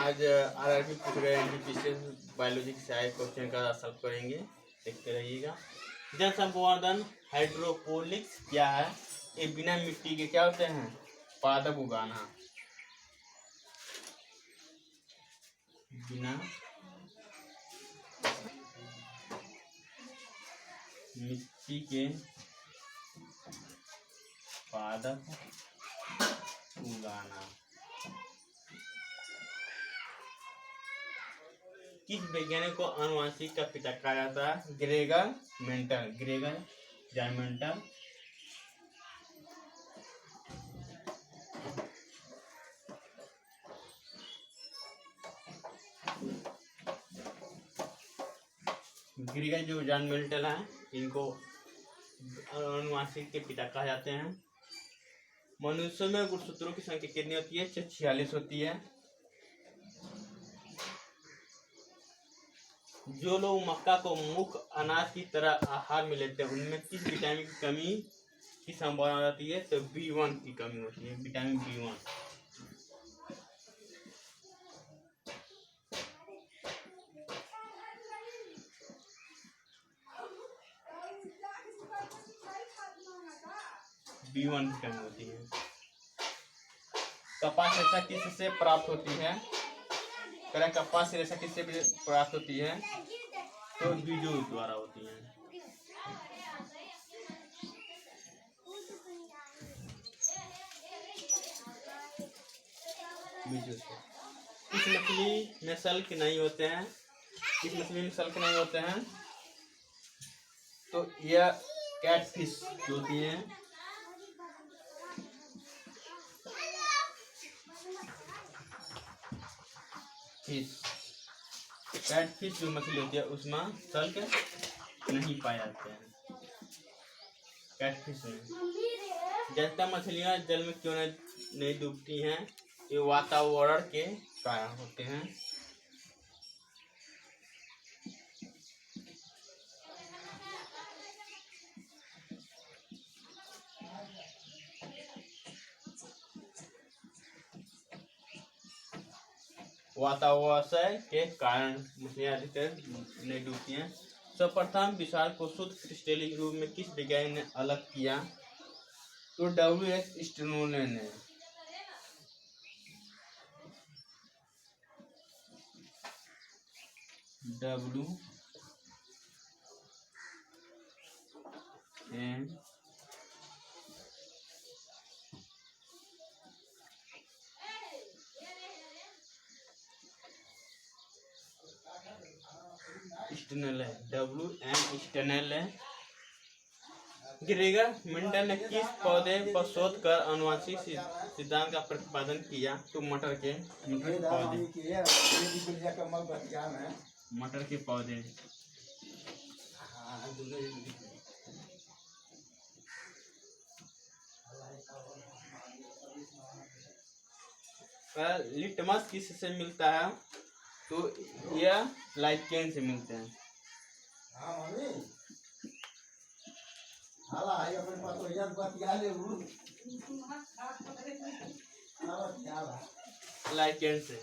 आज आरआरबी पूछ रहे एनटीपीसी बायोलॉजी से आए क्वेश्चन का सॉल्व करेंगे, देखते रहिएगा। जल संवर्धन हाइड्रोपोनिक्स क्या है? ये बिना मिट्टी के क्या होते हैं? पादप उगाना। बिना मिट्टी के पादप उगाना। किस वैज्ञानिक को आनुवंशिक का पिता कहा जाता है? Gregor mental. Gregor mental. Gregor जो जॉन मेंटल है, इनको आनुवंशिक के पिता कहा जाते हैं। मनुष्य में गुणसूत्रों की संख्या कितनी होती है? 46 होती है। जो लोग मक्का को मुख्य अनाज की तरह आहार में लेते हैं, उनमें किस विटामिन की कमी की संभावना रहती है? तो B1 की कमी होती है, विटामिन B1। B1 की कमी होती है। कपास रेशा किससे प्राप्त होती है? कपास रेशा किससे प्राप्त होती है? तो बीजों द्वारा होती है। बीजों से। किस मछली में सल्क नहीं होते हैं? किस मछली में सल्क नहीं होते हैं? तो यह कैटफिश होती है। फिश, कैटफिश जो मछली होती है उसमें सल्क नहीं पाए जाते हैं। कैटफिश में ज्यादातर मछलियां जल में क्यों नहीं डूबती हैं? ये वातावरण के कारण होते हैं। वातावरण के कारण मछलियां अधिकतर नहीं डूबती हैं। सर्वप्रथम विशाल को शुद्ध क्रिस्टलीय रूप में किस वैज्ञानिक ने अलग किया? तो W.S. स्टेनोले ने। W.M. Stanley. W.M. Stanley. Gregor Mendel ने किस पौधे पर शोध कर आनुवंशिक सिद्धांत का प्रतिपादन किया? तो मटर के पौधे। मटर के पौधे। लिटमस किससे मिलता है? तो यह लाइकेन से मिलते हैं। लाइकेन से।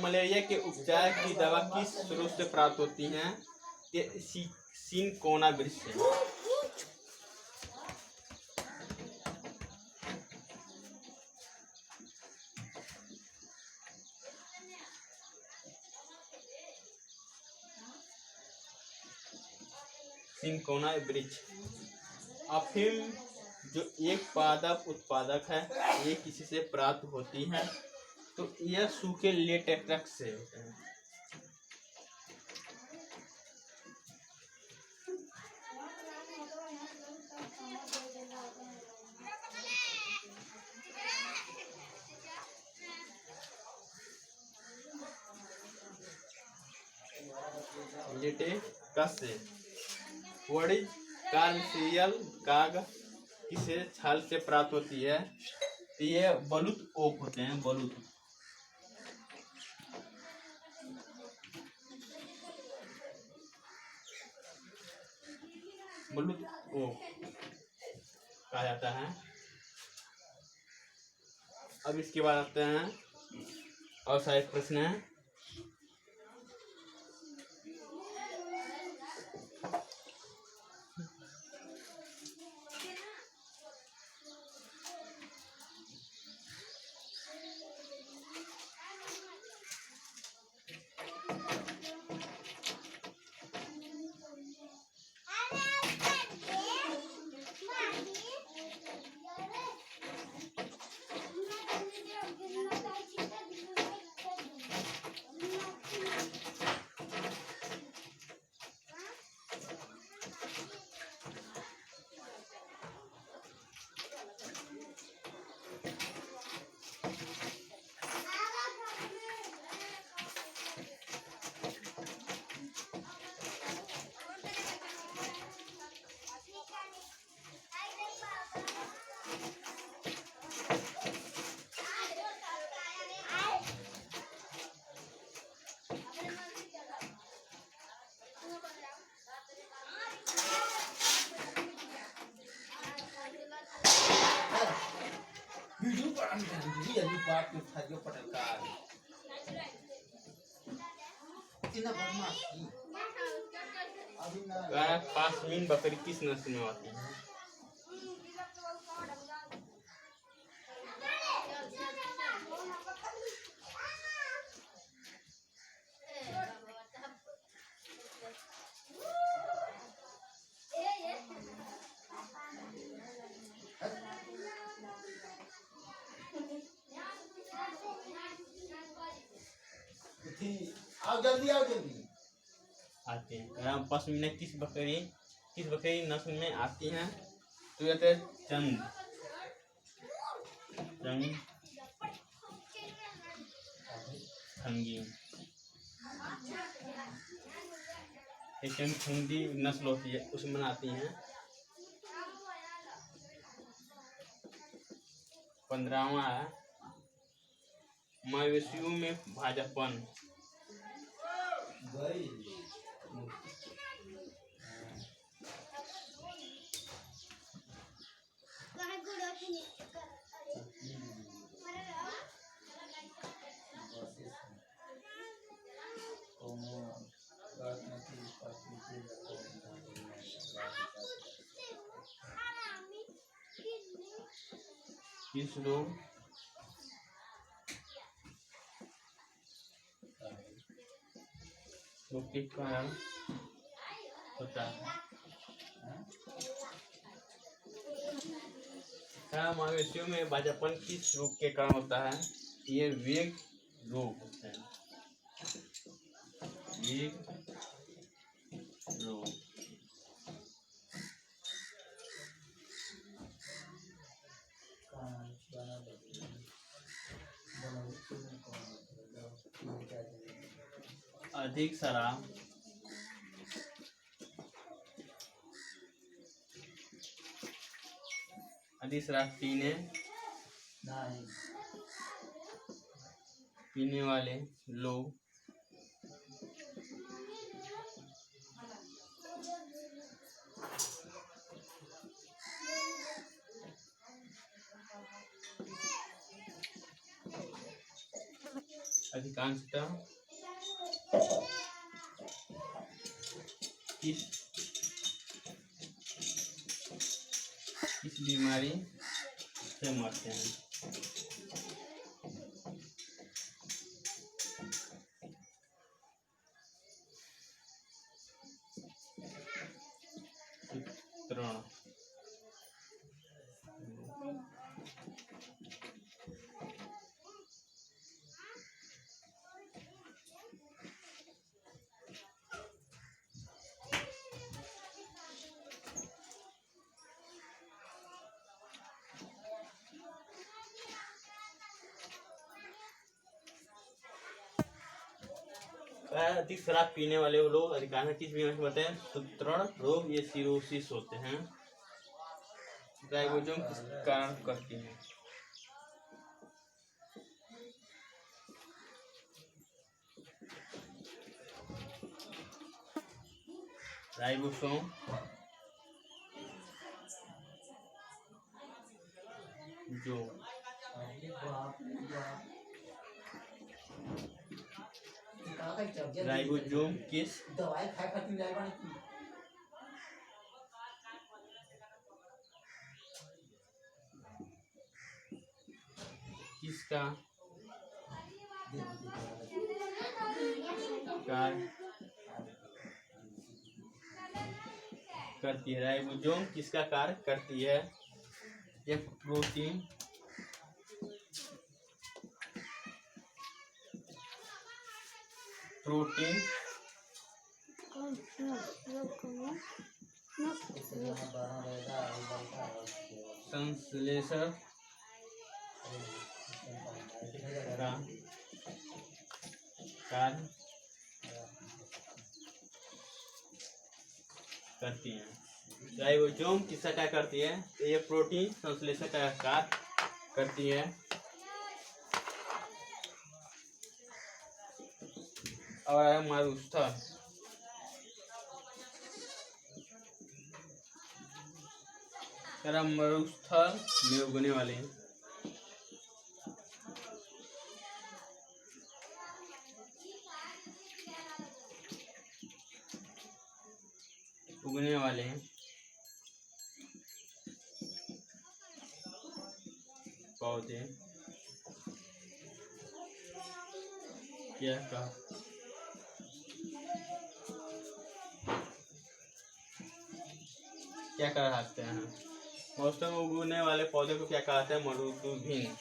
मलेरिया के उपचार की दवा किस स्रोत से प्राप्त होती है? सिनकोना वृक्ष से। सिनकोना वृक्ष। अफीम जो एक पादप उत्पादक है, ये किसी से प्राप्त होती है? तो यह सूखे लेटेक्स से होते हैं। लेटेक्स से। व्हाट इज कार्बोक्सिलिक कागज किसे छाल से प्राप्त होती है? तो ये बलूत ओक होते हैं। बलूत ओक कहा जाता है। अब इसके बाद आते हैं और सारे प्रश्न है। पासमीन बकरी किस नस्ल में आती है? आओ जल्दी आती है। पश्मीना किस बकरी नस्ल में आती हैं? तो कहते हैं चंद खंगी। खंगी नस्ल होती है, उसमें आती हैं। 15वां है मवेशियों में भाजापन। किस रोग के कारण होता है? मवेशियों में भाजापन किस रोग के कारण होता है? ये वेग रोग होता है। वेग रोग। अधिक शराब पीने वाले लोग अधिकांशतः इस बीमारी से मरते हैं। चित्रण अधिक शराब पीने वाले लोग अधिकांश किस बीमारी से मरते हैं? सूत्रण रोग, ये सिरोसिस होते हैं। राइबोसोम किस कारण करती है? राइबोसोम जो राइबोसोम किस दवाई खाए खातिर जाए बानी की किसका कार्य करती है? राइबोसोम किसका कार्य करती है? एक प्रोटीन संश्लेषण का कार्य करती है। राइबोसोम किसका क्या करती है? तो ये प्रोटीन संश्लेषण का कार्य करती है। और है मरुस्थल। मरुस्थल में उगने वाले पौधे क्या कहते हैं? मरुस्थल में उगने वाले पौधे को क्या कहते हैं? मरुदुभिन्न।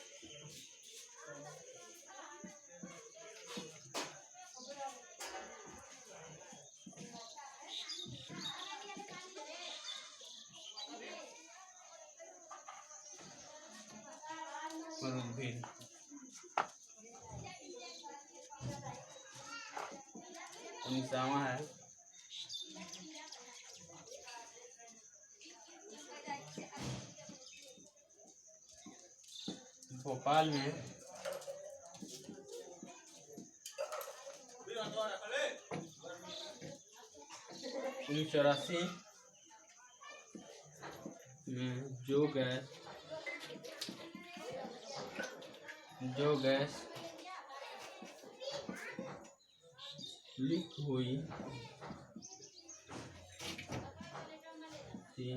निशामा है भोपाल में 1984 में जो गैस लीक हुई थी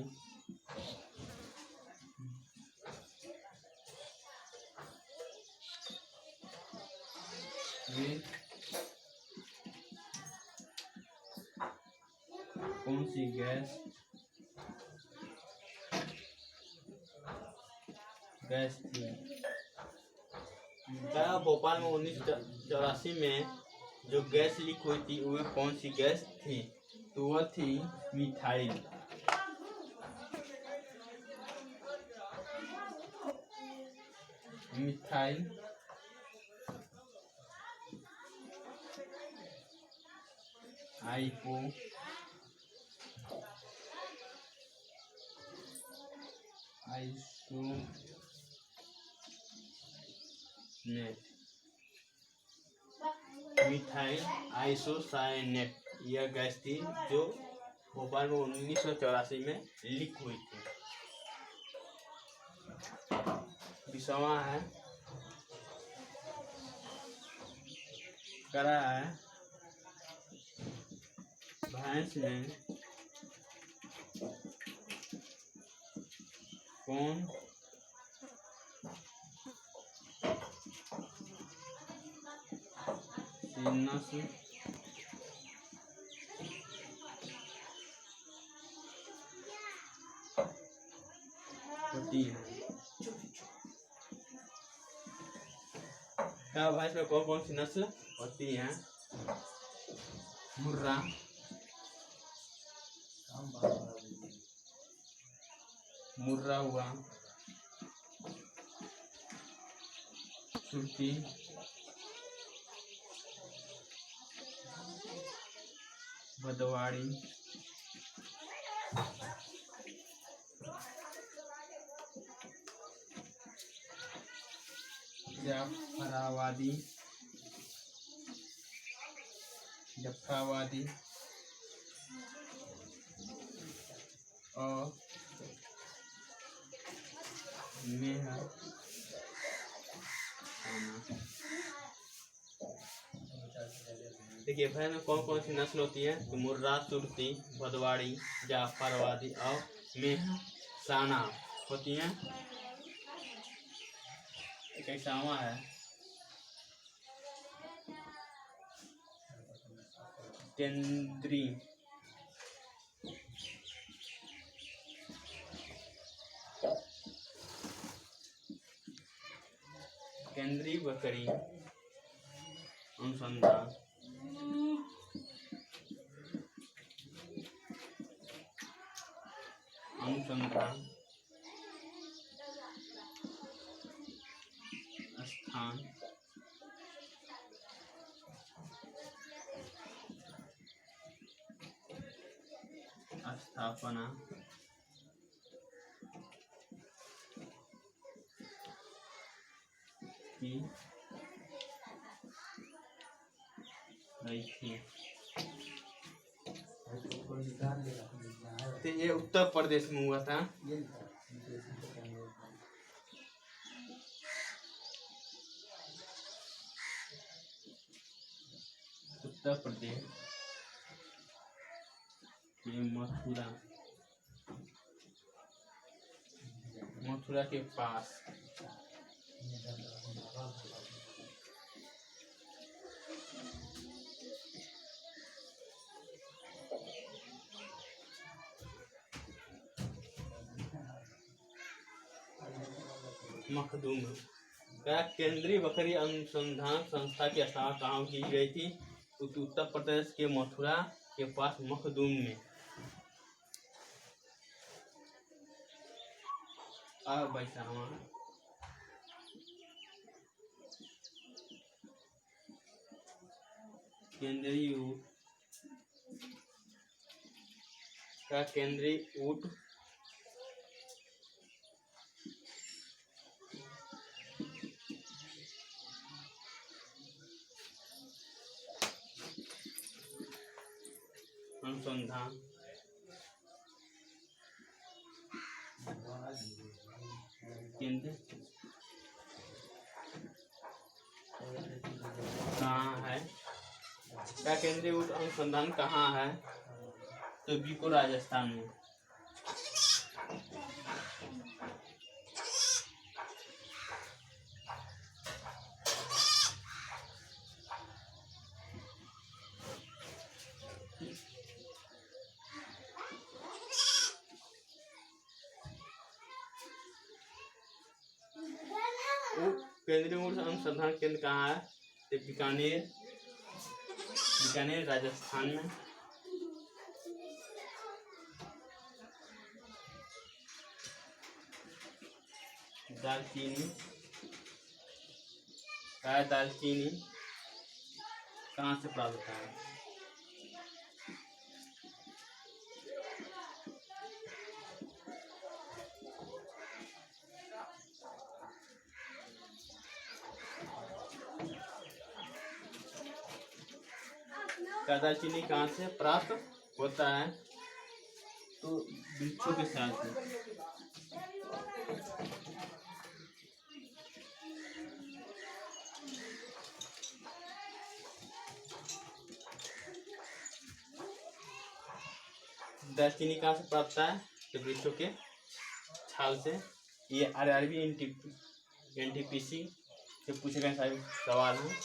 वे कौन सी गैस थी? भोपाल में 1984 में जो गैस लीक हुई थी वह कौन सी गैस थी? तो वह थी मिथाइल। मिथाइल आइसोसायनेट यह गैस थी जो भोपाल में 1984 में लीक हुई थी। विषवा है करा है भैंस में कौन नस्ल होती है? क्या भैंस में कौन कौन सी नस्ल होती है? मुर्रा, हुआ, सुरती, भदवाड़ी, जफराबादी और मेहर देखिए भैंस में कौन कौन सी नस्ल होती है? तो मुर्रा, सुरती, भदवाड़ी, जाफरवादी और मेहसाना होती हैं। एक सावा है, केंद्री, केंद्रीय बकरी अनुसंधान स्थान स्थापना की गई थी। तो ये उत्तर प्रदेश में हुआ था। उत्तर प्रदेश के मथुरा के पास मखदूम क्या केंद्रीय बकरी अनुसंधान संस्था की स्थापना कहाँ की गई थी? उत्तर प्रदेश के मथुरा के पास मखदूम में। केंद्रीय ऊँट का केंद्रीय ऊँट अनुसंधान केंद्र कहाँ है? क्या केंद्रीय ऊँट अनुसंधान कहाँ है? तो बीको राजस्थान में। केंद्रीय ऊँट अनुसंधान केंद्र कहाँ है? तो बीकानेर राजस्थान में। दालचीनी कहाँ से प्राप्त होता है? दालचीनी कहाँ से प्राप्त होता है? तो वृक्षों के साथ दालचीनी कहाँ से प्राप्त है? तो वृक्षों के छाल से। ये RRB NTPC से पूछे गए सारे सवाल हैं।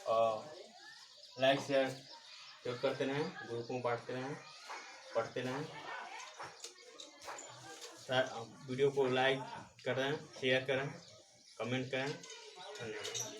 और लाइक शेयर करते रहें, ग्रुप में बांटते रहें, पढ़ते रहें। वीडियो को लाइक करें, शेयर करें, कमेंट करें। धन्यवाद।